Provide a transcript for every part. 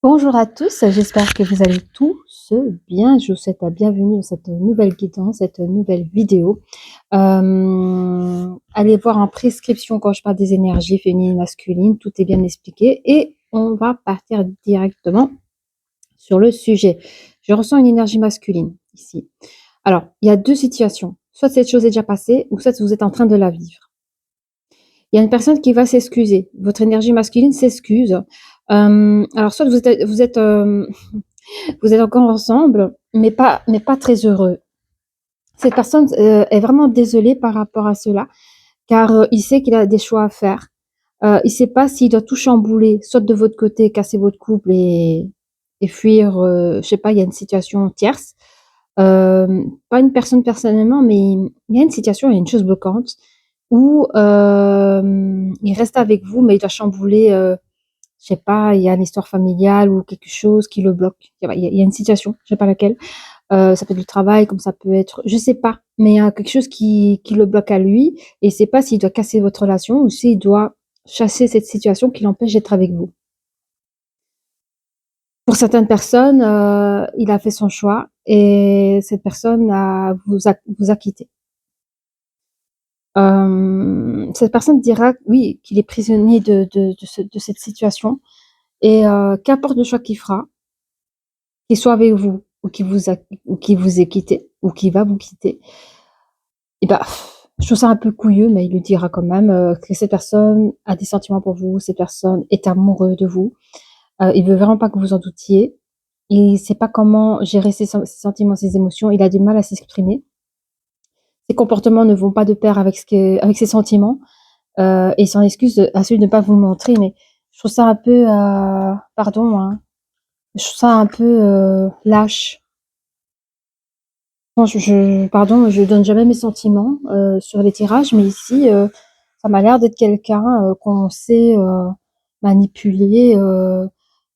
Bonjour à tous, j'espère que vous allez tous bien. Je vous souhaite la bienvenue dans cette nouvelle guidance, cette nouvelle vidéo. Allez voir en prescription quand je parle des énergies féminines et masculines, tout est bien expliqué et on va partir directement sur le sujet. Je ressens une énergie masculine ici. Alors, il y a deux situations. Soit cette chose est déjà passée ou soit vous êtes en train de la vivre. Il y a une personne qui va s'excuser. Votre énergie masculine s'excuse. Alors, soit vous êtes encore ensemble, mais pas très heureux. Cette personne est vraiment désolée par rapport à cela, car il sait qu'il a des choix à faire. Il ne sait pas s'il doit tout chambouler, soit de votre côté, casser votre couple et fuir, je ne sais pas, il y a une situation tierce. Pas une personne personnellement, mais il y a une situation, il y a une chose bloquante où il reste avec vous, mais il doit chambouler, je sais pas, il y a une histoire familiale ou quelque chose qui le bloque. Il y a une situation, je sais pas laquelle. Ça peut être du travail, comme ça peut être, je sais pas, mais il y a quelque chose qui le bloque à lui et il sait pas s'il doit casser votre relation ou s'il doit chasser cette situation qui l'empêche d'être avec vous. Pour certaines personnes, il a fait son choix et cette personne vous a quitté. Cette personne dira, oui, qu'il est prisonnier de cette situation et qu'importe le choix qu'il fera, qu'il soit avec vous ou qu'il vous ait quitté ou qu'il va vous quitter, et bah, je trouve ça un peu couilleux, mais il le dira quand même, que cette personne a des sentiments pour vous, cette personne est amoureux de vous. Il veut vraiment pas que vous en doutiez. Il sait pas comment gérer ses sentiments, ses émotions. Il a du mal à s'exprimer. Ses comportements ne vont pas de pair avec ses sentiments. Et il s'en excuse à celui de ne pas vous le montrer, mais je trouve ça un peu, pardon, hein, je trouve ça un peu lâche. Bon, pardon, je donne jamais mes sentiments sur les tirages, mais ici, ça m'a l'air d'être quelqu'un qu'on sait manipuler.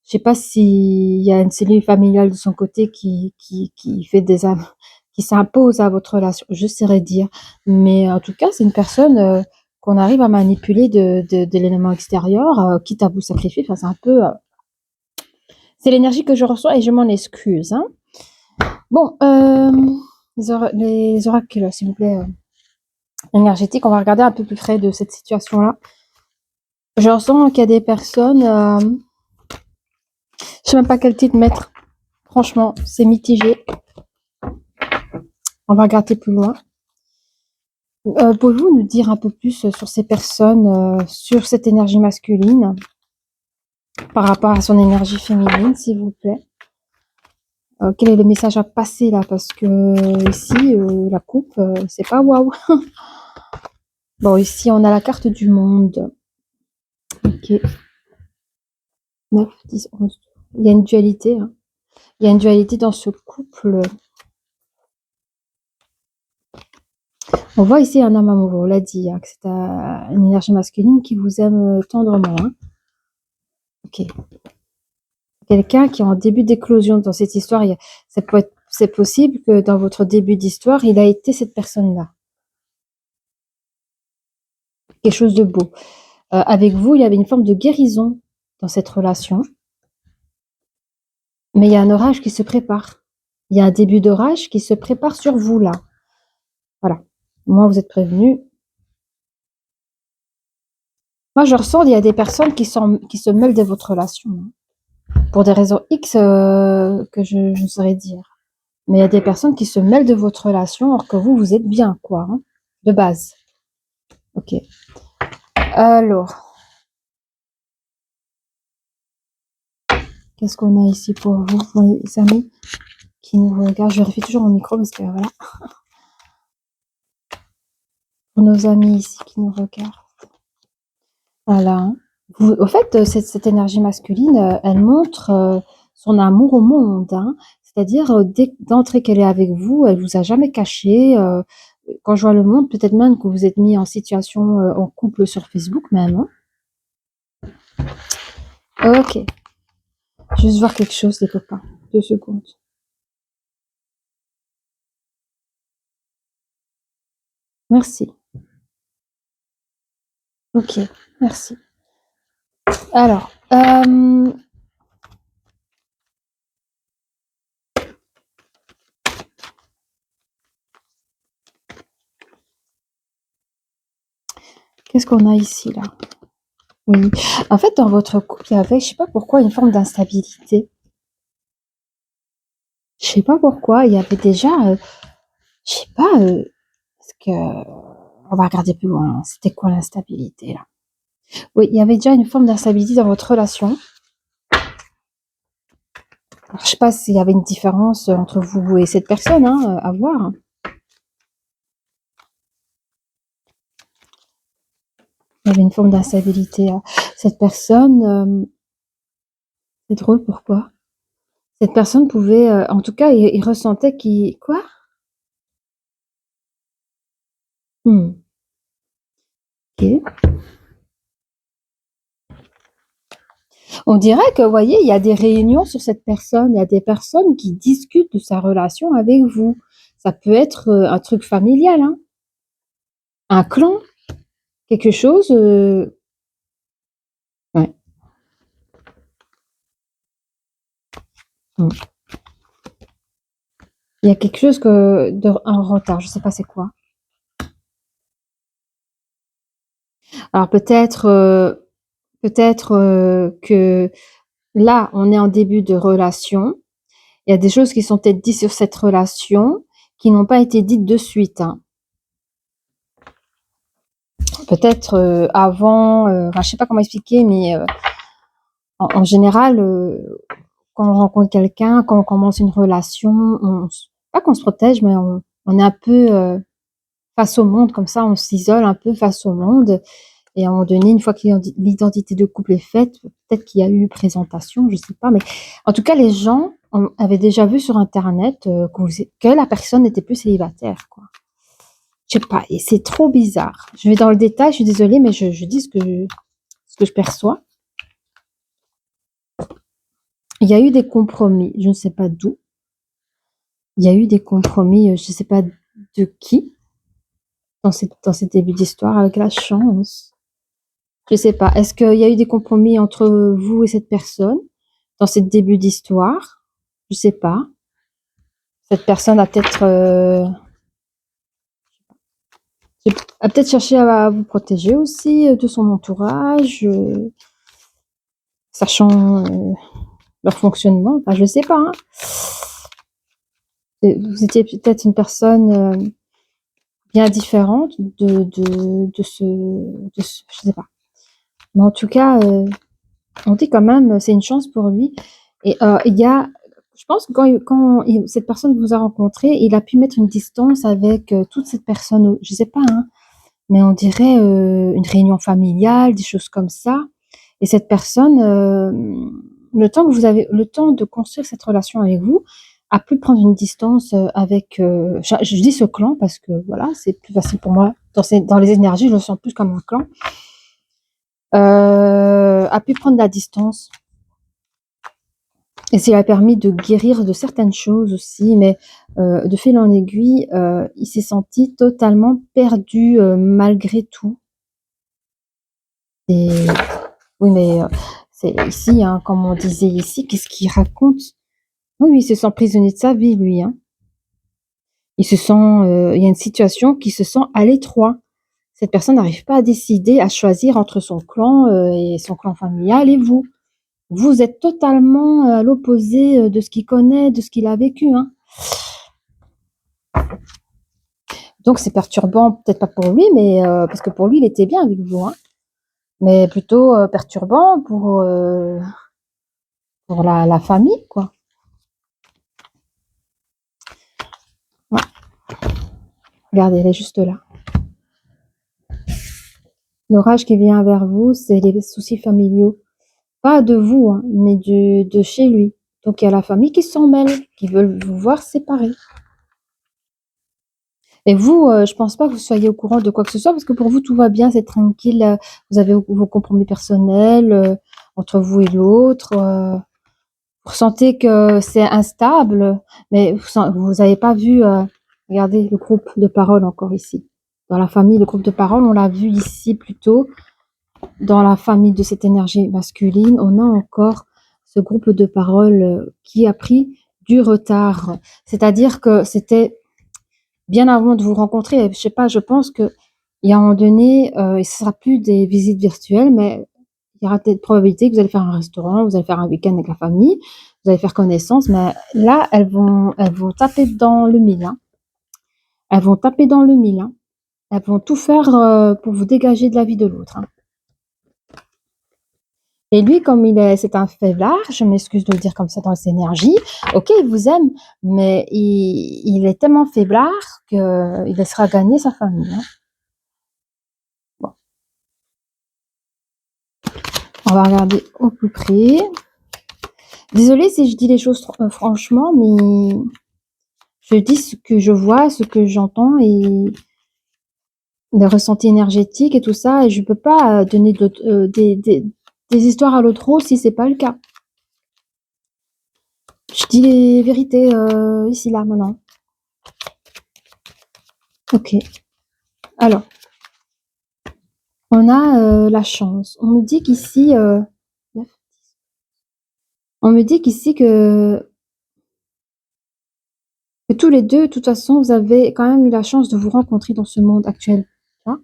Je sais pas s'il y a une cellule familiale de son côté qui fait qui s'impose à votre relation. Je saurais dire, mais en tout cas, c'est une personne qu'on arrive à manipuler de l'élément extérieur, quitte à vous sacrifier. Enfin, c'est un peu, c'est l'énergie que je reçois et je m'en excuse. Hein. Bon, les oracles, s'il vous plaît, énergétiques, on va regarder un peu plus près de cette situation-là. Je ressens qu'il y a des personnes, je sais même pas quel titre mettre. Franchement, c'est mitigé. On va regarder plus loin. Pouvez-vous nous dire un peu plus sur ces personnes, sur cette énergie masculine, par rapport à son énergie féminine, s'il vous plaît? Quel est le message à passer là? Parce que ici, la coupe, c'est pas waouh. Bon, ici, on a la carte du monde. Ok. 9, 10, 11. Il y a une dualité. Hein. Il y a une dualité dans ce couple. On voit ici un homme amoureux, on l'a dit, hein, que c'est une énergie masculine qui vous aime tendrement. Hein. Ok. Quelqu'un qui est en début d'éclosion dans cette histoire, c'est possible que dans votre début d'histoire, il a été cette personne-là. Quelque chose de beau. Avec vous, il y avait une forme de guérison dans cette relation. Mais il y a un orage qui se prépare. Il y a un début d'orage qui se prépare sur vous, là. Voilà. Moi, vous êtes prévenus. Moi, je ressens qu'il y a des personnes qui se mêlent de votre relation. Hein, pour des raisons X que je ne saurais dire. Mais il y a des personnes qui se mêlent de votre relation alors que vous, vous êtes bien, quoi. Hein, de base. Ok. Alors, qu'est-ce qu'on a ici pour vous, les amis qui nous regardent? Je vérifie toujours mon micro parce que voilà. Pour nos amis ici qui nous regardent. Voilà. Hein. Au fait, cette énergie masculine, elle montre son amour au monde. Hein. C'est-à-dire, d'entrée qu'elle est avec vous, elle vous a jamais caché. Quand je vois le monde, peut-être même que vous êtes mis en situation en couple sur Facebook même. Hein. Ok. Juste voir quelque chose, les copains. 2 secondes. Merci. Ok, merci. Alors, Qu'est-ce qu'on a ici, là? Oui. En fait, dans votre couple, il y avait, je sais pas pourquoi, une forme d'instabilité. Je sais pas pourquoi, il y avait déjà, je sais pas, parce que on va regarder plus loin. C'était quoi l'instabilité, là? Oui, il y avait déjà une forme d'instabilité dans votre relation. Alors, je sais pas s'il y avait une différence entre vous et cette personne, hein, à voir. Il y avait une forme d'instabilité. Cette personne, c'est drôle, pourquoi? Cette personne pouvait, en tout cas, il ressentait qu'il... Quoi? Ok. On dirait que, vous voyez, il y a des réunions sur cette personne. Il y a des personnes qui discutent de sa relation avec vous. Ça peut être un truc familial, hein, un clan, quelque chose. Ouais. Mm. Il y a quelque chose un retard. Je sais pas c'est quoi. Alors peut-être que là, on est en début de relation. Il y a des choses qui sont peut-être dites sur cette relation qui n'ont pas été dites de suite, hein. Peut-être avant, enfin, je sais pas comment expliquer, mais en général, quand on rencontre quelqu'un, quand on commence une relation, pas qu'on se protège, mais on est un peu face au monde, comme ça, on s'isole un peu face au monde. Et à un moment donné, une fois que l'identité de couple est faite, peut-être qu'il y a eu présentation, je sais pas, mais en tout cas, les gens avaient déjà vu sur Internet que la personne n'était plus célibataire, quoi. Je sais pas, et c'est trop bizarre. Je vais dans le détail, je suis désolée, mais je dis ce que je perçois. Il y a eu des compromis, je ne sais pas d'où. Il y a eu des compromis, je ne sais pas de qui, dans ces débuts d'histoire, avec la chance. Je ne sais pas. Est-ce qu'il y a eu des compromis entre vous et cette personne dans ces débuts d'histoire? Je ne sais pas. Cette personne a peut-être a peut-être cherché à vous protéger aussi de son entourage, sachant leur fonctionnement. Enfin, je ne sais pas, hein. Vous étiez peut-être une personne bien différente je sais pas. Mais en tout cas, on dit quand même, c'est une chance pour lui. Et je pense que cette personne vous a rencontré, il a pu mettre une distance avec toute cette personne. Je sais pas, hein, mais on dirait une réunion familiale, des choses comme ça. Et cette personne, le temps de construire cette relation avec vous, a pu prendre une distance avec. Je dis ce clan parce que voilà, c'est plus facile pour moi. Dans les énergies, je le sens plus comme un clan. A pu prendre la distance. Et ça lui a permis de guérir de certaines choses aussi, mais de fil en aiguille, il s'est senti totalement perdu malgré tout. Et oui, mais c'est ici, hein, comme on disait ici, qu'est-ce qu'il raconte? Oui, oui, il se sent prisonnier de sa vie, lui, hein. Il se sent, il y a une situation qui se sent à l'étroit. Cette personne n'arrive pas à décider, à choisir entre son clan et son clan familial et vous. Vous êtes totalement à l'opposé de ce qu'il connaît, de ce qu'il a vécu, hein. Donc c'est perturbant, peut-être pas pour lui, mais parce que pour lui, il était bien avec vous, hein. Mais plutôt perturbant pour la famille, quoi. Ouais. Regardez, elle est juste là. L'orage qui vient vers vous, c'est les soucis familiaux. Pas de vous, hein, mais de chez lui. Donc il y a la famille qui s'en mêle, qui veulent vous voir séparés. Et vous, je pense pas que vous soyez au courant de quoi que ce soit, parce que pour vous, tout va bien, c'est tranquille. Vous avez vos compromis personnels entre vous et l'autre. Vous ressentez que c'est instable, mais vous avez pas vu. Regardez le groupe de parole encore ici. Dans la famille, le groupe de parole, on l'a vu ici plutôt. Dans la famille de cette énergie masculine, on a encore ce groupe de parole qui a pris du retard. C'est-à-dire que c'était bien avant de vous rencontrer. Je sais pas, je pense que et à un moment donné, et ce sera plus des visites virtuelles, mais il y aura peut-être probabilité que vous allez faire un restaurant, vous allez faire un week-end avec la famille, vous allez faire connaissance, mais là, elles vont taper dans le mille, hein. Elles vont taper dans le mille, hein. Elles vont tout faire, pour vous dégager de la vie de l'autre, hein. Et lui, comme c'est un faiblard, je m'excuse de le dire comme ça dans ses énergies, OK, il vous aime, mais il est tellement faiblard qu'il laissera gagner sa famille, hein. Bon, on va regarder au plus près. Désolée si je dis les choses franchement, mais je dis ce que je vois, ce que j'entends et les ressentis énergétiques et tout ça, et je peux pas donner des histoires à l'autre eau si c'est pas le cas. Je dis les vérités ici, là, maintenant. Ok. Alors, on a la chance. On me dit qu'ici que tous les deux, de toute façon, vous avez quand même eu la chance de vous rencontrer dans ce monde actuel. Tu vois.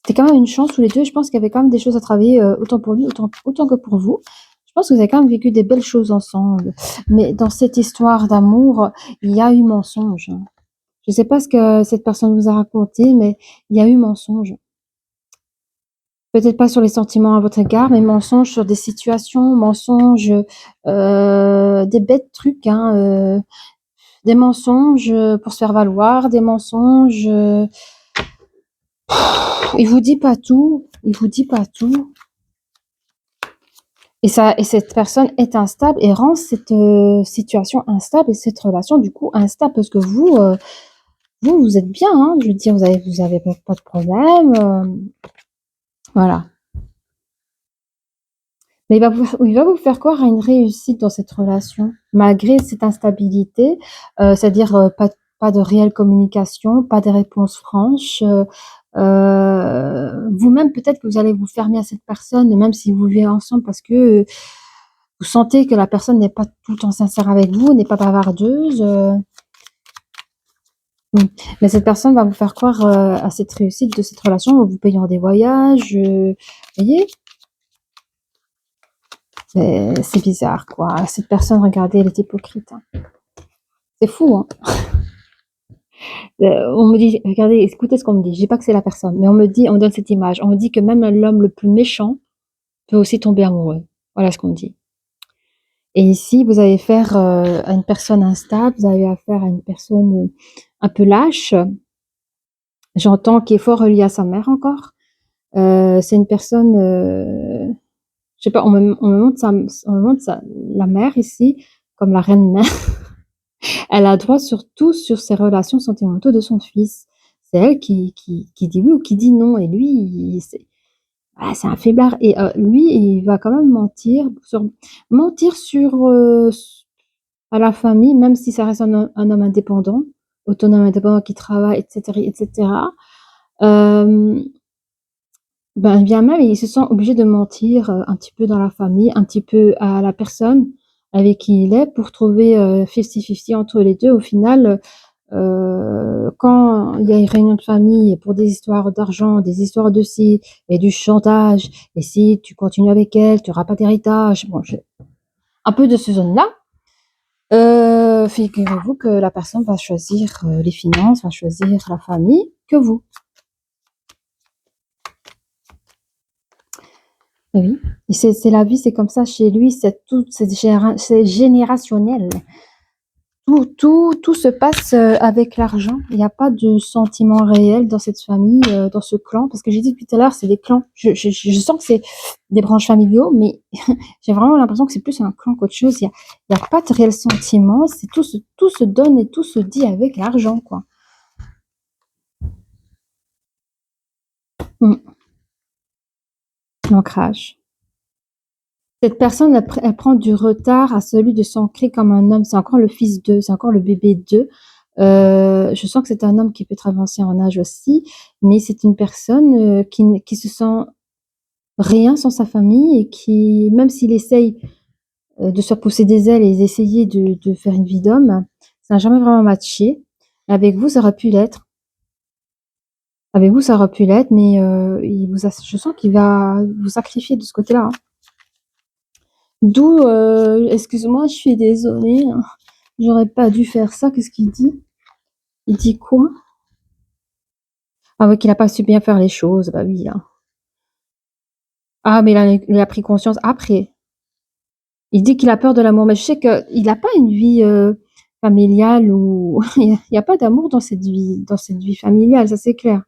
C'était quand même une chance tous les deux. Je pense qu'il y avait quand même des choses à travailler, autant pour lui, autant que pour vous. Je pense que vous avez quand même vécu des belles choses ensemble. Mais dans cette histoire d'amour, il y a eu mensonge, hein. Je ne sais pas ce que cette personne vous a raconté, mais il y a eu mensonge. Peut-être pas sur les sentiments à votre égard, mais mensonge sur des situations, mensonge, des bêtes trucs, hein, des mensonges pour se faire valoir, des mensonges. Il vous dit pas tout, il vous dit pas tout. Et cette personne est instable et rend cette situation instable et cette relation du coup instable parce que vous êtes bien, hein, je veux dire, vous avez pas de problème, voilà. Mais il va vous faire croire à une réussite dans cette relation, malgré cette instabilité, c'est-à-dire pas de réelle communication, pas de réponse franche. Vous-même, peut-être que vous allez vous fermer à cette personne, même si vous vivez ensemble, parce que vous sentez que la personne n'est pas tout le temps sincère avec vous, n'est pas bavardeuse. Mais cette personne va vous faire croire à cette réussite de cette relation en vous payant des voyages. Vous voyez? C'est bizarre, quoi. Cette personne, regardez, elle est hypocrite, hein. C'est fou, hein. On me dit, regardez, écoutez ce qu'on me dit. Je dis pas que c'est la personne, mais on me donne cette image. On me dit que même l'homme le plus méchant peut aussi tomber amoureux. Voilà ce qu'on me dit. Et ici, vous allez faire à une personne instable, vous avez affaire à une personne un peu lâche. J'entends qui est fort relié à sa mère encore. C'est une personne, je sais pas, on me montre la mère ici comme la reine mère. Elle a droit sur ses relations sentimentaux de son fils. C'est elle qui dit oui ou qui dit non. Et lui, c'est un faiblard. Et lui, il va quand même mentir sur à la famille, même si ça reste un homme indépendant, autonome, indépendant, qui travaille, etc., etc. Ben, bien même, il se sent obligé de mentir un petit peu dans la famille, un petit peu à la personne avec qui il est pour trouver 50-50 entre les deux. Au final, quand il y a une réunion de famille pour des histoires d'argent, des histoires de ci et du chantage, et si tu continues avec elle, tu n'auras pas d'héritage. Bon, un peu de ce zone-là. Figurez-vous que la personne va choisir les finances, va choisir la famille que vous. Oui, et c'est la vie, c'est comme ça chez lui, c'est générationnel. Tout se passe avec l'argent. Il n'y a pas de sentiment réel dans cette famille, dans ce clan, parce que j'ai dit depuis tout à l'heure, c'est des clans. Je sens que c'est des branches familiaux, mais j'ai vraiment l'impression que c'est plus un clan qu'autre chose. Il y a pas de réel sentiment, c'est tout se donne et tout se dit avec l'argent, quoi. Mm. L'ancrage. Cette personne, elle prend du retard à celui de s'ancrer comme un homme. C'est encore le fils d'eux, c'est encore le bébé d'eux. Je sens que c'est un homme qui peut être avancé en âge aussi, mais c'est une personne qui se sent rien sans sa famille et qui, même s'il essaye de se repousser des ailes et d'essayer de faire une vie d'homme, ça n'a jamais vraiment matché. Avec vous, ça aurait pu l'être. Avec vous, ça aurait pu l'être, mais je sens qu'il va vous sacrifier de ce côté-là, hein. D'où, excuse-moi, je suis désolée, hein, j'aurais pas dû faire ça. Qu'est-ce qu'il dit? Il dit quoi? Ah ouais, qu'il a pas su bien faire les choses, bah oui, hein. Ah, mais il a pris conscience après. Il dit qu'il a peur de l'amour, mais je sais qu'il a pas une vie, familiale où il y a pas d'amour dans cette vie familiale, ça c'est clair.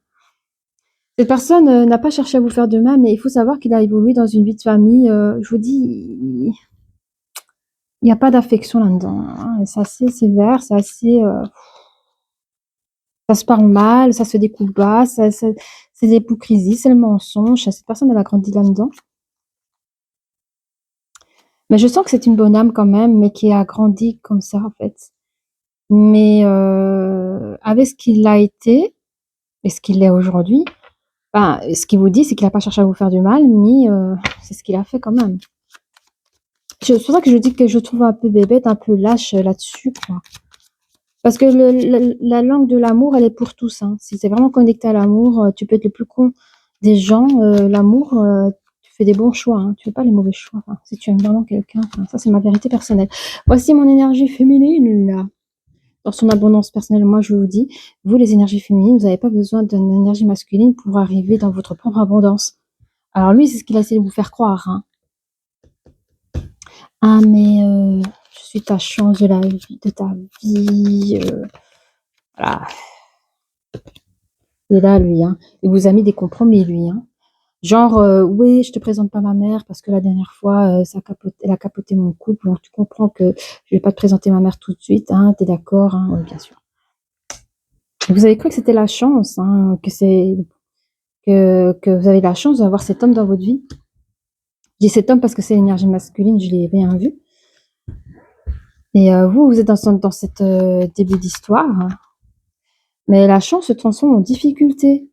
Cette personne, n'a pas cherché à vous faire de mal, mais il faut savoir qu'il a évolué dans une vie de famille, je vous dis, il y a pas d'affection là-dedans, hein. C'est assez sévère, c'est assez, ça se parle mal, ça se fait des coups bas, c'est de l'hypocrisie, c'est le mensonge. Cette personne, elle a grandi là-dedans. Mais je sens que c'est une bonne âme quand même, mais qui a grandi comme ça, en fait. Mais avec ce qu'il a été et ce qu'il est aujourd'hui, ben, ce qu'il vous dit, c'est qu'il a pas cherché à vous faire du mal, mais c'est ce qu'il a fait quand même. C'est pour ça que je dis que je trouve un peu bébête, un peu lâche, là-dessus, quoi. Parce que la langue de l'amour, elle est pour tous, hein. Si tu es vraiment connecté à l'amour, tu peux être le plus con des gens, l'amour, tu fais des bons choix, hein. Tu fais pas les mauvais choix, enfin, si tu aimes vraiment quelqu'un, enfin, ça c'est ma vérité personnelle. Voici mon énergie féminine, là. Dans son abondance personnelle, moi je vous dis, vous les énergies féminines, vous n'avez pas besoin d'une énergie masculine pour arriver dans votre propre abondance. Alors lui, c'est ce qu'il a essayé de vous faire croire, hein. Ah mais je suis ta chance de la vie, de ta vie, voilà. Il est là lui, hein. Il vous a mis des compromis lui, hein. Genre, oui, je te présente pas ma mère parce que la dernière fois, elle a capoté mon couple, donc tu comprends que je vais pas te présenter ma mère tout de suite, hein, tu es d'accord, hein? Oui, bien sûr. Vous avez cru que c'était la chance, hein, que vous avez la chance d'avoir cet homme dans votre vie. Je dis cet homme parce que c'est l'énergie masculine, je l'ai bien vu. Et vous, vous êtes dans cette début d'histoire, hein. Mais la chance se transforme en difficulté.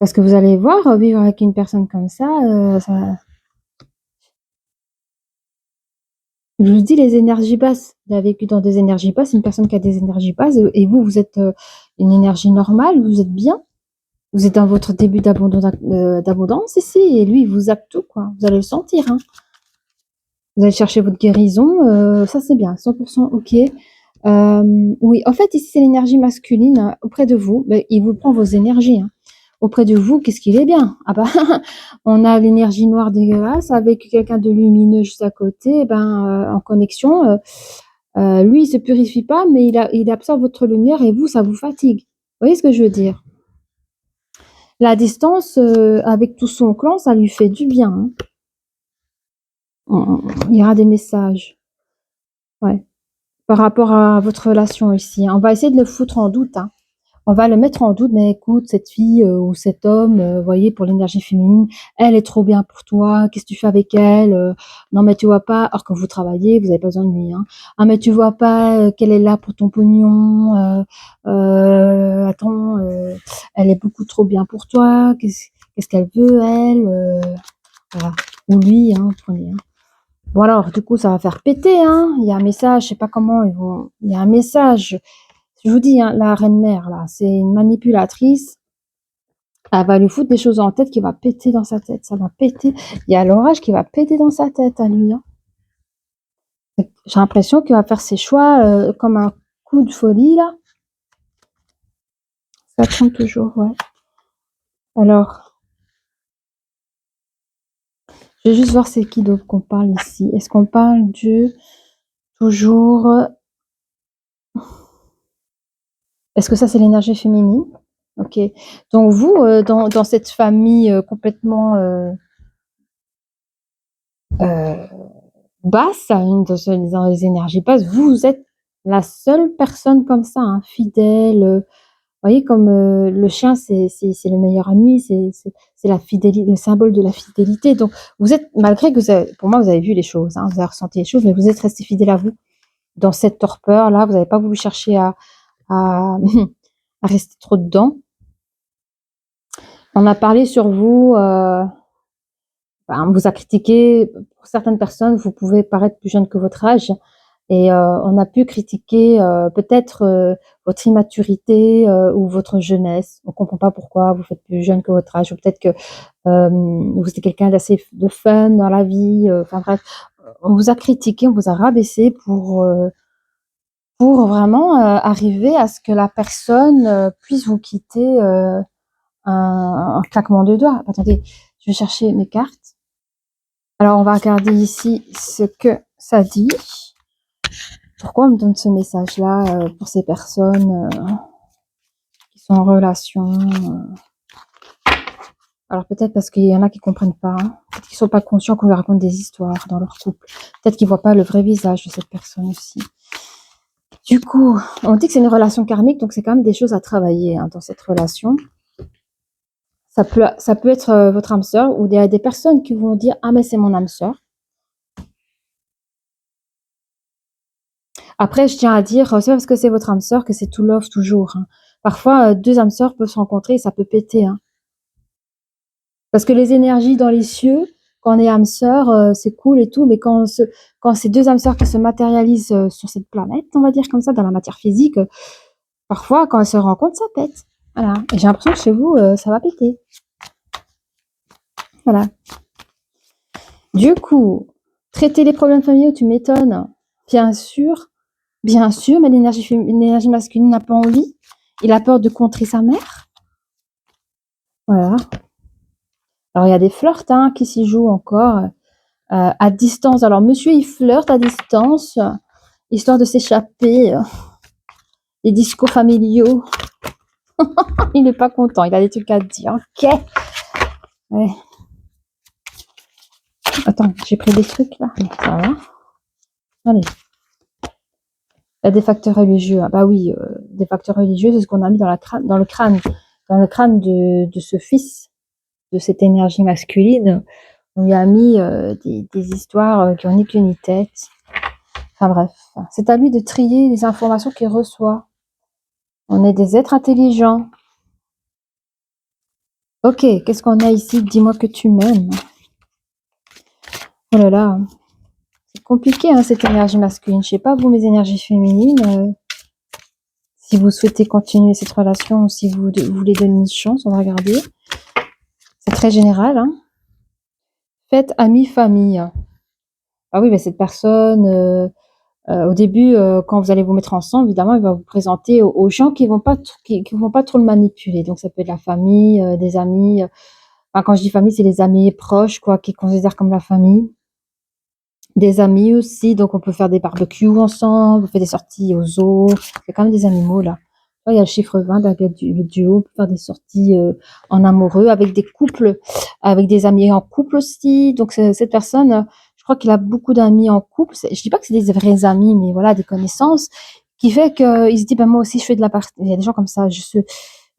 Parce que vous allez voir, vivre avec une personne comme ça, je vous dis les énergies basses. Il a vécu dans des énergies basses, c'est une personne qui a des énergies basses, et vous, vous êtes une énergie normale, vous êtes bien. Vous êtes dans votre début d'abondance ici, et lui, il vous zappe tout, quoi. Vous allez le sentir, hein. Vous allez chercher votre guérison, ça c'est bien, 100% OK. Oui, en fait, ici, c'est l'énergie masculine auprès de vous. Ben, il vous prend vos énergies, hein. Auprès de vous, qu'est-ce qu'il est bien? Ah bah, on a l'énergie noire dégueulasse avec quelqu'un de lumineux juste à côté, ben, en connexion. Lui, il se purifie pas, mais il absorbe votre lumière et vous, ça vous fatigue. Vous voyez ce que je veux dire? La distance, avec tout son clan, ça lui fait du bien, hein. Il y aura des messages. Ouais. Par rapport à votre relation ici, hein. On va essayer de le foutre en doute, hein. On va le mettre en doute, mais écoute, cette fille ou cet homme, voyez, pour l'énergie féminine, elle est trop bien pour toi. Qu'est-ce que tu fais avec elle? Non, mais tu vois pas, alors que vous travaillez, vous avez pas besoin de lui, hein. Ah, mais tu vois pas qu'elle est là pour ton pognon. Attends, elle est beaucoup trop bien pour toi. Qu'est-ce qu'elle veut, elle? Voilà. Ou lui, hein, prenez, hein. Bon alors, du coup, ça va faire péter, hein. Il y a un message, je sais pas comment ils vont. Il y a un message. Je vous dis, hein, la reine mère, là, c'est une manipulatrice. Elle va lui foutre des choses en tête qui va péter dans sa tête. Ça va péter. Il y a l'orage qui va péter dans sa tête à lui, hein. J'ai l'impression qu'il va faire ses choix comme un coup de folie, là. Ça tombe toujours, ouais. Alors, je vais juste voir c'est qui d'autre qu'on parle ici. Est-ce qu'on parle de toujours. Est-ce que ça, c'est l'énergie féminine? Ok. Donc, vous, dans cette famille complètement euh, basse, dans les énergies basses, vous êtes la seule personne comme ça, hein, fidèle. Vous voyez, comme le chien, c'est le meilleur ami, c'est la fidélité, le symbole de la fidélité. Donc, vous êtes, malgré que pour moi, vous avez vu les choses, hein, vous avez ressenti les choses, mais vous êtes resté fidèle à vous. Dans cette torpeur-là, vous n'avez pas voulu chercher à, à rester trop dedans. On a parlé sur vous, on vous a critiqué. Pour certaines personnes, vous pouvez paraître plus jeune que votre âge, Et on a pu critiquer peut-être votre immaturité ou votre jeunesse. On comprend pas pourquoi vous faites plus jeune que votre âge, ou peut-être que vous êtes quelqu'un d'assez de fun dans la vie. Enfin bref, on vous a critiqué, on vous a rabaissé pour vraiment arriver à ce que la personne puisse vous quitter un claquement de doigts. Attendez, je vais chercher mes cartes. Alors on va regarder ici ce que ça dit. Pourquoi on me donne ce message-là pour ces personnes qui sont en relation Alors peut-être parce qu'il y en a qui comprennent pas, hein. Peut-être qu'ils sont pas conscients qu'on leur raconte des histoires dans leur couple. Peut-être qu'ils voient pas le vrai visage de cette personne aussi. Du coup, on dit que c'est une relation karmique, donc c'est quand même des choses à travailler dans cette relation. Ça peut être votre âme sœur, ou il y a des personnes qui vont dire « Ah mais c'est mon âme sœur ». Après, je tiens à dire, c'est pas parce que c'est votre âme sœur que c'est tout love toujours, hein. Parfois, deux âmes sœurs peuvent se rencontrer et ça peut péter, hein. Parce que les énergies dans les cieux, quand on est âme sœur, c'est cool et tout, mais quand c'est deux âmes sœurs qui se matérialisent sur cette planète, on va dire comme ça, dans la matière physique, parfois, quand elles se rencontrent, ça pète. Voilà. Et j'ai l'impression que chez vous, ça va péter. Voilà. Du coup, traiter les problèmes familiaux, tu m'étonnes. Bien sûr, mais l'énergie masculine n'a pas envie. Il a peur de contrer sa mère. Voilà. Alors, il y a des flirts qui s'y jouent encore à distance. Alors, monsieur, il flirte à distance, histoire de s'échapper des discours familiaux. Il n'est pas content, il a des trucs à dire. Ok. Ouais. Attends, j'ai pris des trucs là. Allez, ça va. Allez. Il y a des facteurs religieux. Ah bah oui, des facteurs religieux, c'est ce qu'on a mis dans le crâne de ce fils, de cette énergie masculine. On lui a mis des histoires qui n'ont ni queue ni tête. Enfin bref, c'est à lui de trier les informations qu'il reçoit. On est des êtres intelligents. Ok, qu'est-ce qu'on a ici? Dis-moi que tu m'aimes. Oh là là, c'est compliqué cette énergie masculine. Je sais pas vous, mes énergies féminines, si vous souhaitez continuer cette relation ou si vous voulez donner une chance, on va regarder. C'est très général. Faites amis, famille. Ah oui, mais cette personne, au début, quand vous allez vous mettre ensemble, évidemment, il va vous présenter aux gens qui vont pas trop le manipuler. Donc ça peut être la famille, des amis. Enfin, quand je dis famille, c'est les amis proches, quoi, qu'ils considèrent comme la famille. Des amis aussi, donc on peut faire des barbecues ensemble, on fait des sorties aux zoos. Il y a quand même des animaux là. Il y a le chiffre 20, le duo, on peut faire des sorties en amoureux avec des couples, avec des amis en couple aussi. Donc cette personne, je crois qu'il a beaucoup d'amis en couple. Je dis pas que c'est des vrais amis, mais voilà, des connaissances, qui fait qu'il se dit, ben moi aussi je fais de la partie. Il y a des gens comme ça,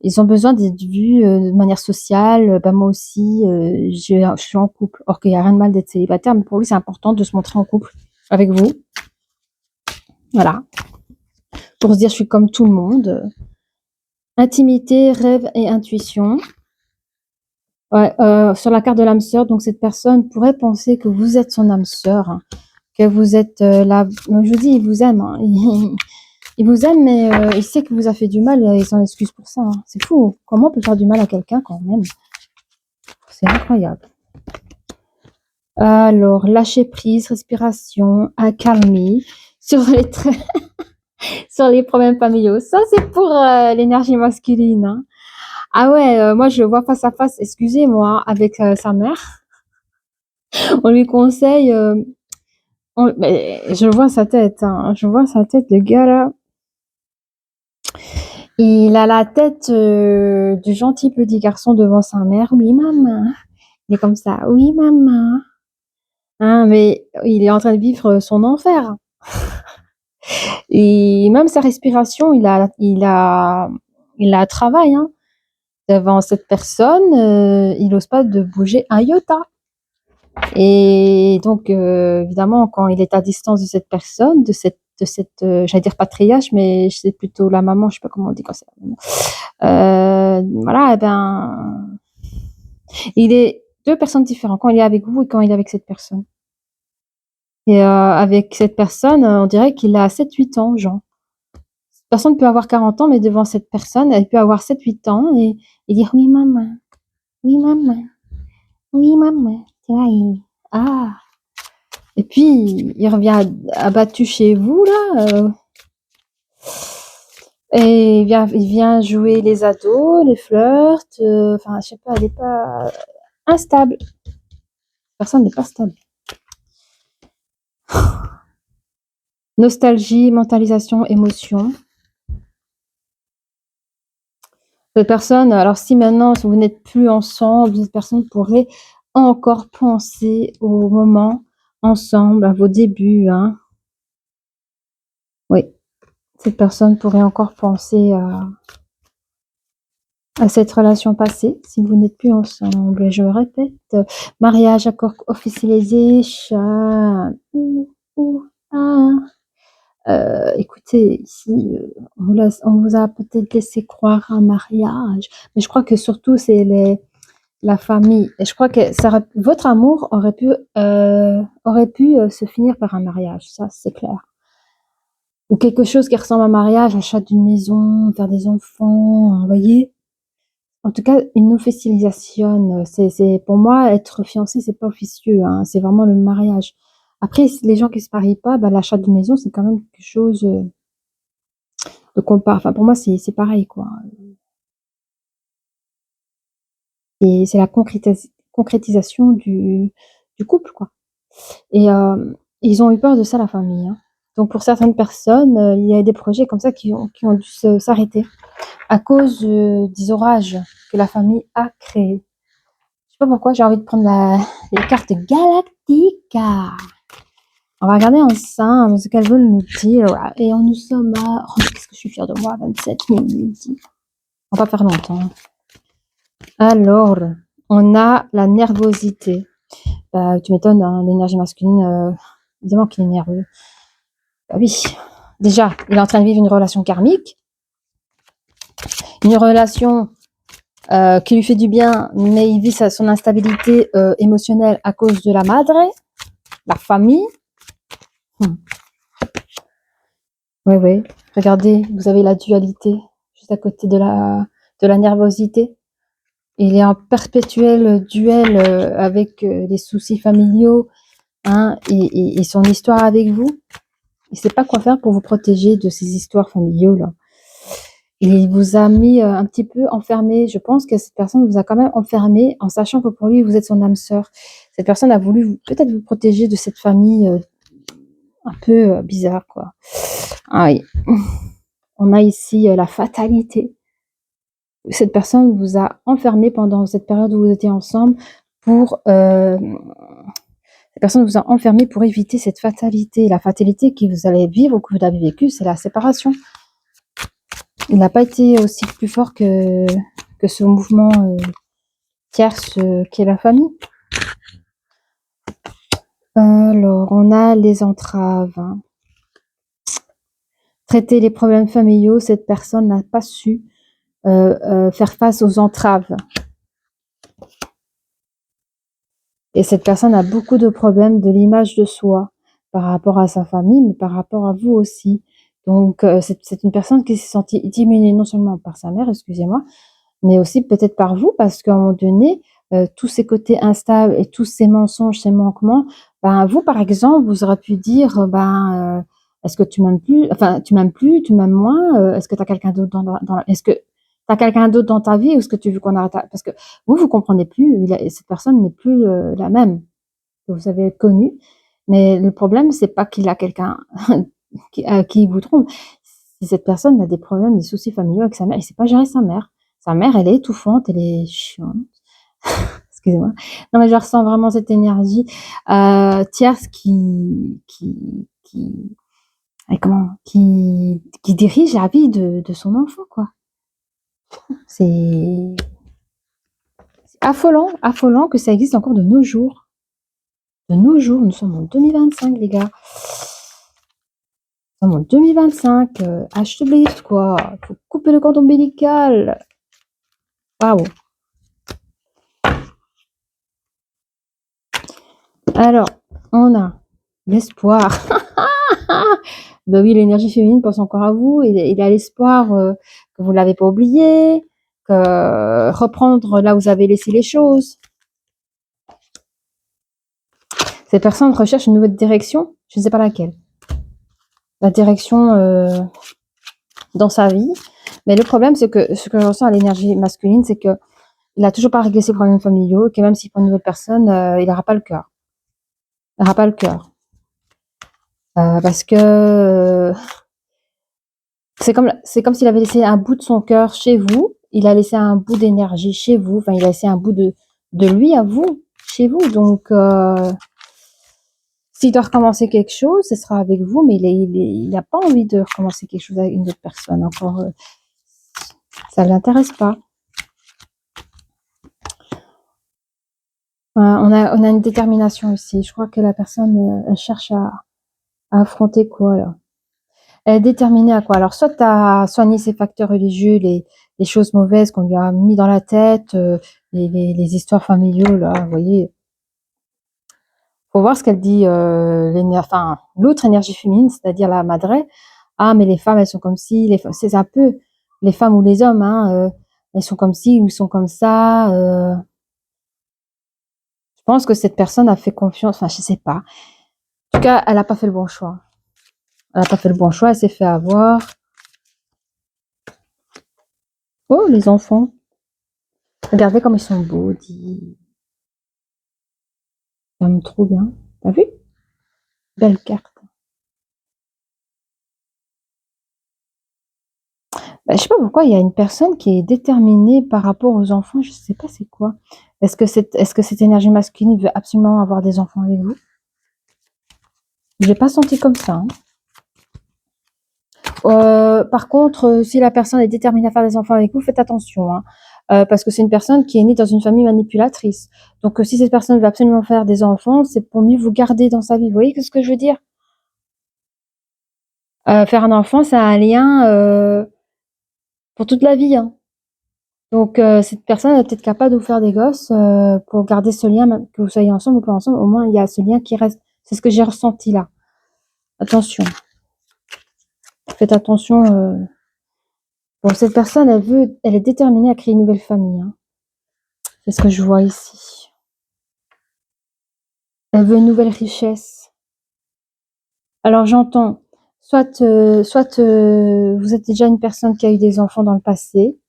ils ont besoin d'être vus de manière sociale. Ben moi aussi, je suis en couple. Or qu'il n'y a rien de mal d'être célibataire, mais pour lui, c'est important de se montrer en couple avec vous. Voilà. Pour se dire, je suis comme tout le monde. Intimité, rêve et intuition. Ouais, sur la carte de l'âme sœur, donc cette personne pourrait penser que vous êtes son âme sœur, que vous êtes là. Je vous dis, il vous aime. Il vous aime, mais il sait qu'il vous a fait du mal et il s'en excuse pour ça. C'est fou. Comment on peut faire du mal à quelqu'un quand même? C'est incroyable. Alors, lâcher prise, respiration, accalmie sur les sur les problèmes familiaux. Ça, c'est pour l'énergie masculine. Ah ouais, moi je le vois face à face, excusez-moi, avec sa mère. On lui conseille, mais je vois sa tête, je vois sa tête, le gars là. Il a la tête du gentil petit garçon devant sa mère. Oui, maman. Il est comme ça. Oui, maman. Mais il est en train de vivre son enfer. Et même sa respiration, il a un travail. Devant cette personne, il n'ose pas de bouger un iota. Et donc, évidemment, quand il est à distance de cette personne, j'allais dire patriarche, mais c'est plutôt la maman, je sais pas comment on dit quand c'est la maman. Voilà, il est deux personnes différentes quand il est avec vous et quand il est avec cette personne. Et avec cette personne, on dirait qu'il a 7-8 ans, genre. Cette personne peut avoir 40 ans, mais devant cette personne, elle peut avoir 7-8 ans et dire: «Oui maman, oui maman, oui maman». Tu vois? Ah! Et puis il revient abattu chez vous là, et il vient jouer les ados, les flirts, enfin je sais pas, elle est pas instable. Personne n'est pas stable. Nostalgie, mentalisation, émotion. Cette personne, alors si maintenant vous n'êtes plus ensemble, cette personne pourrait encore penser au moment ensemble, à vos débuts, hein. Oui, cette personne pourrait encore penser à cette relation passée, si vous n'êtes plus ensemble. Et je répète, mariage, accord officialisé, chat, ah. Écoutez, ici, on vous a peut-être laissé croire à un mariage, mais je crois que surtout c'est la famille. Et je crois que votre amour aurait pu se finir par un mariage, ça c'est clair. Ou quelque chose qui ressemble à un mariage, achat d'une maison, faire des enfants, vous voyez. En tout cas, une officialisation, c'est pour moi être fiancé, c'est pas officieux, hein, c'est vraiment le mariage. Après, les gens qui se marient pas, bah, l'achat d'une maison, c'est quand même quelque chose de compas. Enfin, pour moi, c'est pareil, quoi. Et c'est la concrétisation du couple, quoi. Et ils ont eu peur de ça, la famille, hein. Donc pour certaines personnes, il y a des projets comme ça qui ont dû s'arrêter à cause, des orages que la famille a créés. Je sais pas pourquoi j'ai envie de prendre les cartes galactiques. On va regarder ensemble ce qu'elles veulent nous dire. Voilà. Et nous sommes à... Oh, qu'est-ce que je suis fière de moi, 27 minutes. On va pas faire longtemps. Alors, on a la nervosité. Tu m'étonnes, hein, l'énergie masculine, évidemment qu'il est nerveux. Bah oui, déjà, il est en train de vivre une relation karmique, une relation qui lui fait du bien, mais il vit son instabilité émotionnelle à cause de la madre, la famille. Oui, oui. Regardez, vous avez la dualité juste à côté de la nervosité. Il est en perpétuel duel avec les soucis familiaux, hein, et son histoire avec vous. Il ne sait pas quoi faire pour vous protéger de ces histoires familiaux là. Il vous a mis un petit peu enfermé. Je pense que cette personne vous a quand même enfermé en sachant que pour lui, vous êtes son âme sœur. Cette personne a voulu peut-être vous protéger de cette famille un peu bizarre, quoi. Ah oui. On a ici la fatalité. Cette personne vous a enfermé pendant cette période où vous étiez ensemble pour... cette personne vous a enfermé pour éviter cette fatalité. La fatalité que vous allez vivre ou que vous avez vécue, c'est la séparation. Il n'a pas été aussi plus fort que ce mouvement tierce qu'est la famille. Alors, on a les entraves. Hein. Traiter les problèmes familiaux, cette personne n'a pas su faire face aux entraves. Et cette personne a beaucoup de problèmes de l'image de soi par rapport à sa famille, mais par rapport à vous aussi. Donc, c'est une personne qui s'est sentie diminuée non seulement par sa mère, excusez-moi, mais aussi peut-être par vous, parce qu'à un moment donné, tous ces côtés instables et tous ces mensonges, ces manquements, ben, vous, par exemple, vous aurez pu dire, est-ce que tu m'aimes plus, enfin, tu m'aimes plus, tu m'aimes moins, est-ce que tu as quelqu'un d'autre est-ce que tu as quelqu'un d'autre dans ta vie ou est-ce que tu veux qu'on arrête parce que vous comprenez plus, cette personne n'est plus la même que vous avez connue, mais le problème, c'est pas qu'il a quelqu'un qui vous trompe, si cette personne a des problèmes, des soucis familiaux avec sa mère, il sait pas gérer sa mère. Sa mère, elle est étouffante, elle est chiante. Excusez-moi. Non, mais je ressens vraiment cette énergie tierce qui dirige la vie de son enfant, quoi. C'est affolant que ça existe encore de nos jours. De nos jours, nous sommes en 2025, les gars. Nous sommes en 2025. H2B, quoi. Faut couper le cordon ombilical. Waouh. Alors, on a L'espoir. Ben oui, l'énergie féminine pense encore à vous. Il a l'espoir que vous ne l'avez pas oublié, que reprendre là où vous avez laissé les choses. Cette personne recherche une nouvelle direction, je ne sais pas laquelle. La direction dans sa vie. Mais le problème, c'est que ce que je ressens à l'énergie masculine, c'est que il a toujours pas réglé ses problèmes familiaux, et que même s'il prend une nouvelle personne, il n'aura pas le cœur. Il n'aura pas le cœur. Parce que c'est comme s'il avait laissé un bout de son cœur chez vous, il a laissé un bout d'énergie chez vous, enfin il a laissé un bout de lui à vous, chez vous. Donc s'il doit recommencer quelque chose, ce sera avec vous, mais il n'a pas envie de recommencer quelque chose avec une autre personne. Encore, ça ne l'intéresse pas. On a une détermination ici. Je crois que la personne elle cherche à affronter quoi là. Elle est déterminée à quoi? Alors, soit à soigner ses facteurs religieux, les choses mauvaises qu'on lui a mis dans la tête, les histoires familiaux, là, vous voyez. Faut voir ce qu'elle dit, enfin, l'autre énergie féminine, c'est-à-dire la madre. Ah, mais les femmes, elles sont comme ci, c'est un peu les femmes ou les hommes, hein, elles sont comme ci ou ils sont comme ça. Je pense que cette personne a fait confiance, enfin, je sais pas. En tout cas, elle n'a pas fait le bon choix. Elle n'a pas fait le bon choix, elle s'est fait avoir. Oh, les enfants. Regardez comme ils sont beaux, dit. J'aime trop bien. T'as vu? Belle carte. Bah, je sais pas pourquoi il y a une personne qui est déterminée par rapport aux enfants. Je sais pas c'est quoi. Est-ce que cette énergie masculine veut absolument avoir des enfants avec vous? Je l'ai pas senti comme ça. Hein. Par contre, si la personne est déterminée à faire des enfants avec vous, faites attention. Hein. Parce que c'est une personne qui est née dans une famille manipulatrice. Donc, si cette personne veut absolument faire des enfants, c'est pour mieux vous garder dans sa vie. Vous voyez ce que je veux dire? Faire un enfant, ça a un lien pour toute la vie. Hein. Donc, cette personne est peut-être capable de vous faire des gosses pour garder ce lien, même que vous soyez ensemble ou pas ensemble. Au moins, il y a ce lien qui reste. C'est ce que j'ai ressenti là. Attention. Faites attention. Bon, cette personne, elle est déterminée à créer une nouvelle famille. Hein. C'est ce que je vois ici. Elle veut une nouvelle richesse. Alors, j'entends, soit vous êtes déjà une personne qui a eu des enfants dans le passé,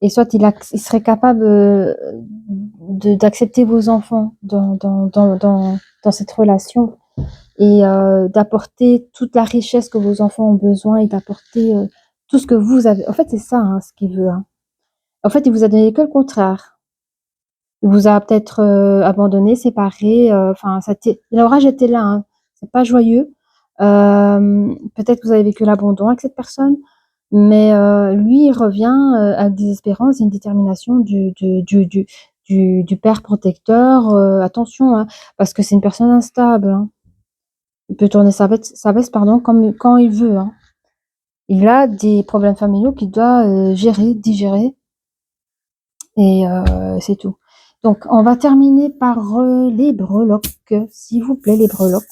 et soit il serait capable d'accepter vos enfants dans cette relation et d'apporter toute la richesse que vos enfants ont besoin et d'apporter tout ce que vous avez. En fait, c'est ça hein, ce qu'il veut. Hein. En fait, il vous a donné que le contraire. Il vous a peut-être abandonné, séparé. Enfin, l'orage était là. Hein. C'est pas joyeux. Peut-être que vous avez vécu l'abandon avec cette personne, mais lui, il revient avec des espérances et une détermination du père protecteur. Attention, hein, parce que c'est une personne instable. Hein. Il peut tourner sa veste pardon, comme, quand il veut. Hein. Il a des problèmes familiaux qu'il doit gérer, digérer, et c'est tout. Donc, on va terminer par les breloques, s'il vous plaît, les breloques.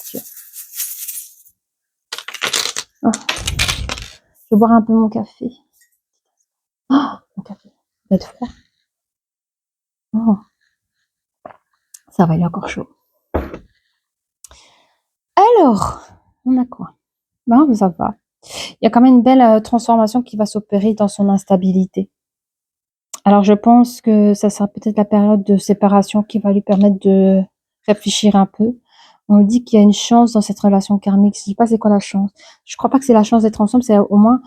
Ah, je vais boire un peu mon café. Ah, mon café va être froid. Oh, ça va, il est encore chaud. Alors, on a quoi? Ben, ça va. Il y a quand même une belle transformation qui va s'opérer dans son instabilité. Alors, je pense que ça sera peut-être la période de séparation qui va lui permettre de réfléchir un peu. On me dit qu'il y a une chance dans cette relation karmique. Je ne sais pas c'est quoi la chance. Je crois pas que c'est la chance d'être ensemble, c'est au moins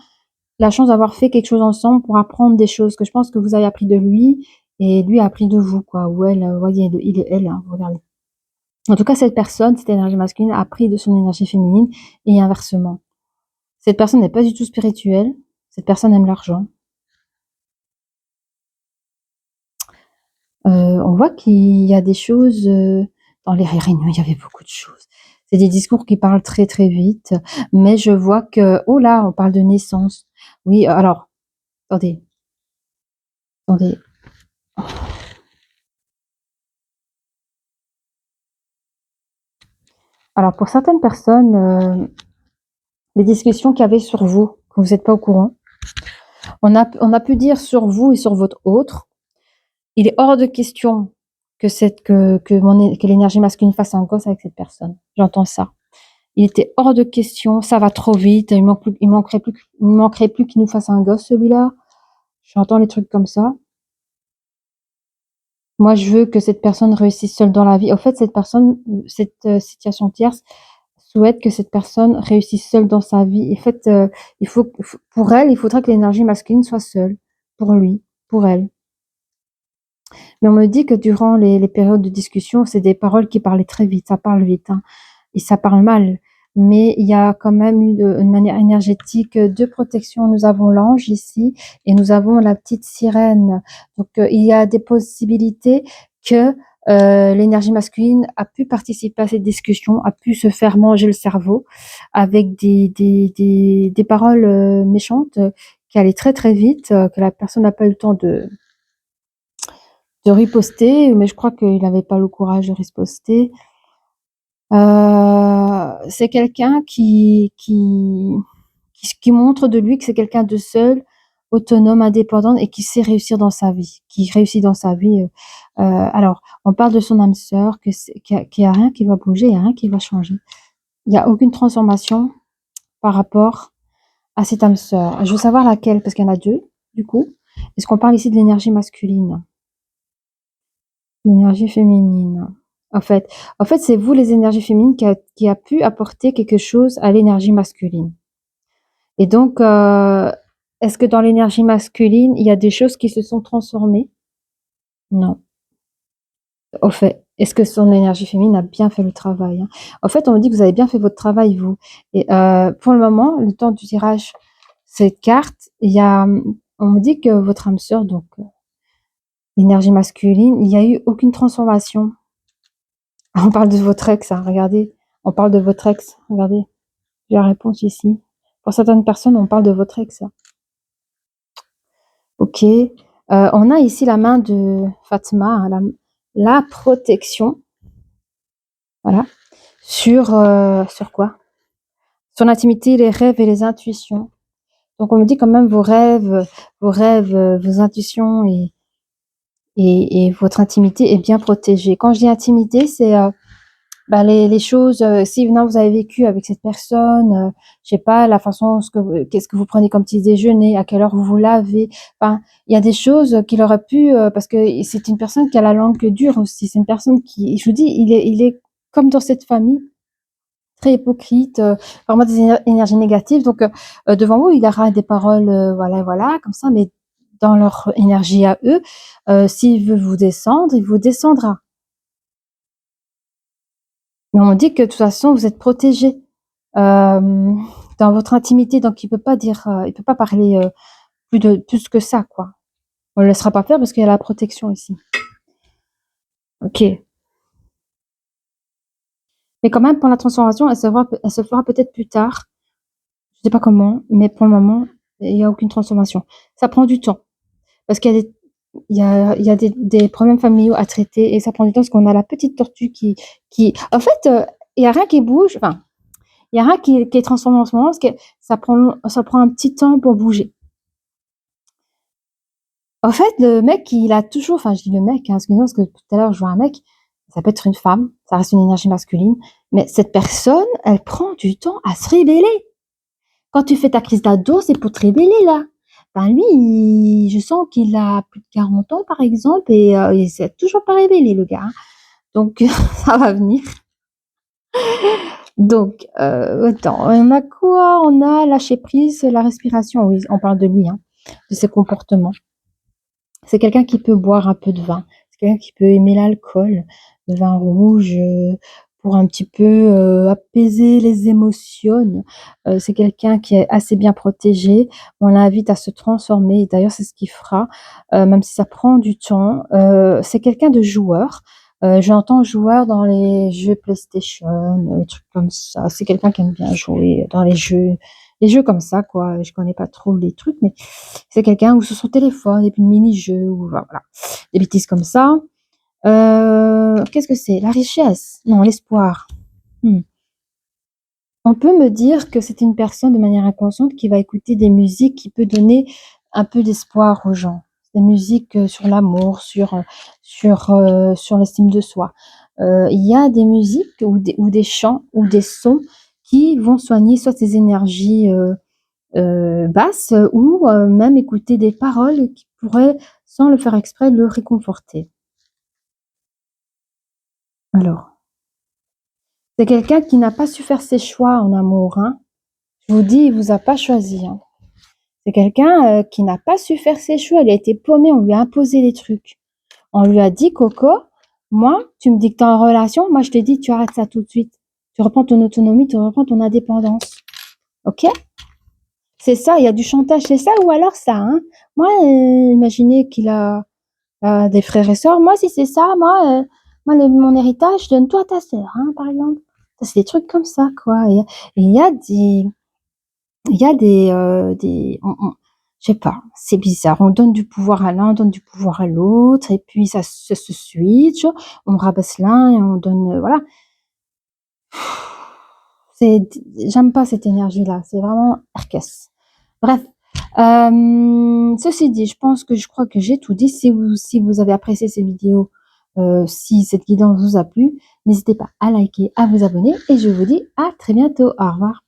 la chance d'avoir fait quelque chose ensemble pour apprendre des choses que je pense que vous avez appris de lui et lui a appris de vous, quoi. Ou elle, vous voyez, il et elle, hein, regardez. En tout cas, cette personne, cette énergie masculine, a appris de son énergie féminine et inversement. Cette personne n'est pas du tout spirituelle. Cette personne aime l'argent. On voit qu'il y a des choses dans les réunions, il y avait beaucoup de choses. C'est des discours qui parlent très très vite, mais je vois que oh là, on parle de naissance. Oui, alors attendez, attendez. Alors pour certaines personnes, les discussions qu'il y avait sur vous, que vous n'êtes pas au courant, on a pu dire sur vous et sur votre autre, il est hors de question que l'énergie masculine fasse un gosse avec cette personne. J'entends ça. Il était hors de question, ça va trop vite, il manquerait plus qu'il nous fasse un gosse celui-là. J'entends les trucs comme ça. Moi, je veux que cette personne réussisse seule dans la vie. En fait, cette situation tierce souhaite que cette personne réussisse seule dans sa vie. En fait, pour elle, il faudrait que l'énergie masculine soit seule, pour lui, pour elle. Mais on me dit que durant les périodes de discussion, c'est des paroles qui parlaient très vite, ça parle vite, hein, et ça parle mal. Mais il y a quand même une manière énergétique de protection. Nous avons l'ange ici et nous avons la petite sirène. Donc, il y a des possibilités que l'énergie masculine a pu participer à cette discussion, a pu se faire manger le cerveau avec des paroles méchantes qui allaient très très vite, que la personne n'a pas eu le temps de riposter, mais je crois qu'il n'avait pas le courage de riposter. C'est quelqu'un qui montre de lui que c'est quelqu'un de seul, autonome, indépendant et qui sait réussir dans sa vie, qui réussit dans sa vie. Alors, on parle de son âme sœur, qu'il y a rien qui va bouger, il n'y a rien qui va changer. Il n'y a aucune transformation par rapport à cette âme sœur. Je veux savoir laquelle, parce qu'il y en a deux, du coup. Est-ce qu'on parle ici de l'énergie masculine? L'énergie féminine. En fait, c'est vous, les énergies féminines, qui a pu apporter quelque chose à l'énergie masculine. Et donc, est-ce que dans l'énergie masculine, il y a des choses qui se sont transformées? Non. Au fait, est-ce que son énergie féminine a bien fait le travail, hein? En fait, on me dit que vous avez bien fait votre travail, vous. Et pour le moment, le temps du tirage, cette carte, on me dit que votre âme sœur, donc l'énergie masculine, il n'y a eu aucune transformation. On parle de votre ex, hein, regardez. On parle de votre ex, regardez. J'ai la réponse ici. Pour certaines personnes, on parle de votre ex. Ok. On a ici la main de Fatma, hein, la protection. Voilà. Sur quoi? Sur l'intimité, les rêves et les intuitions. Donc on me dit quand même vos intuitions et votre intimité est bien protégée. Quand je dis intimité, c'est les choses, si maintenant vous avez vécu avec cette personne, je sais pas, la façon, qu'est-ce que vous prenez comme petit déjeuner, à quelle heure vous vous lavez. Enfin, il y a des choses qu'il aurait pu, parce que c'est une personne qui a la langue dure aussi. C'est une personne qui, je vous dis, il est comme dans cette famille, très hypocrite, vraiment des énergies négatives. Donc, devant vous, il aura des paroles, voilà, voilà, comme ça, mais dans leur énergie à eux, s'il veut vous descendre, il vous descendra. Mais on dit que de toute façon, vous êtes protégés dans votre intimité, donc il peut pas dire, il peut pas parler plus que ça, quoi. On le laissera pas faire parce qu'il y a la protection ici. Ok. Mais quand même, pour la transformation, elle se fera peut-être plus tard. Je sais pas comment, mais pour le moment, il y a aucune transformation. Ça prend du temps parce qu'il y a des problèmes familiaux à traiter et ça prend du temps parce qu'on a la petite tortue en fait, il y a rien qui bouge. Enfin, il y a rien qui est transformé en ce moment parce que ça prend un petit temps pour bouger. En fait, le mec, il a toujours, enfin, je dis le mec, hein, parce que tout à l'heure, je vois un mec, ça peut être une femme, ça reste une énergie masculine, mais cette personne, elle prend du temps à se révéler. Quand tu fais ta crise d'ado, c'est pour te révéler, là. Ben lui, je sens qu'il a plus de 40 ans, par exemple, et il s'est toujours pas révélé, le gars, hein. Donc, ça va venir. Donc, attends, on a quoi? On a lâché prise, la respiration, oui, on parle de lui, hein, de ses comportements. C'est quelqu'un qui peut boire un peu de vin. C'est quelqu'un qui peut aimer l'alcool, le vin rouge, pour un petit peu apaiser les émotions. C'est quelqu'un qui est assez bien protégé. On l'invite à se transformer. D'ailleurs, c'est ce qu'il fera, même si ça prend du temps. C'est quelqu'un de joueur. J'entends joueur dans les jeux PlayStation, des trucs comme ça. C'est quelqu'un qui aime bien jouer dans les jeux comme ça, quoi. Je connais pas trop les trucs, mais c'est quelqu'un ou sur son téléphone, et puis mini-jeux, ou voilà, des bêtises comme ça. Qu'est-ce que c'est? La richesse? Non, l'espoir. Hmm. On peut me dire que c'est une personne de manière inconsciente qui va écouter des musiques qui peut donner un peu d'espoir aux gens. Des musiques sur l'amour, sur l'estime de soi. Il y a des musiques ou des chants ou des sons qui vont soigner soit ces énergies basses ou même écouter des paroles qui pourraient, sans le faire exprès, le réconforter. Alors, c'est quelqu'un qui n'a pas su faire ses choix en amour, hein. Je vous dis, il vous a pas choisi, hein. C'est quelqu'un qui n'a pas su faire ses choix. Il a été paumé, on lui a imposé des trucs. On lui a dit, Coco, moi, tu me dis que tu es en relation, moi je te dis, tu arrêtes ça tout de suite. Tu reprends ton autonomie, tu reprends ton indépendance. Ok? C'est ça, il y a du chantage, c'est ça ou alors ça, hein. Moi, imaginez qu'il a des frères et sœurs. Moi, si c'est ça, mon héritage, donne-toi à ta sœur, hein, par exemple. Ça, c'est des trucs comme ça, quoi. Et il y a je sais pas, c'est bizarre. On donne du pouvoir à l'un, on donne du pouvoir à l'autre, et puis ça se switch. On rabaisse l'un et on donne, voilà. J'aime pas cette énergie-là. C'est vraiment Herkes. Bref. Ceci dit, je crois que j'ai tout dit. Si vous avez apprécié ces vidéos, si cette guidance vous a plu, n'hésitez pas à liker, à vous abonner, et je vous dis à très bientôt. Au revoir.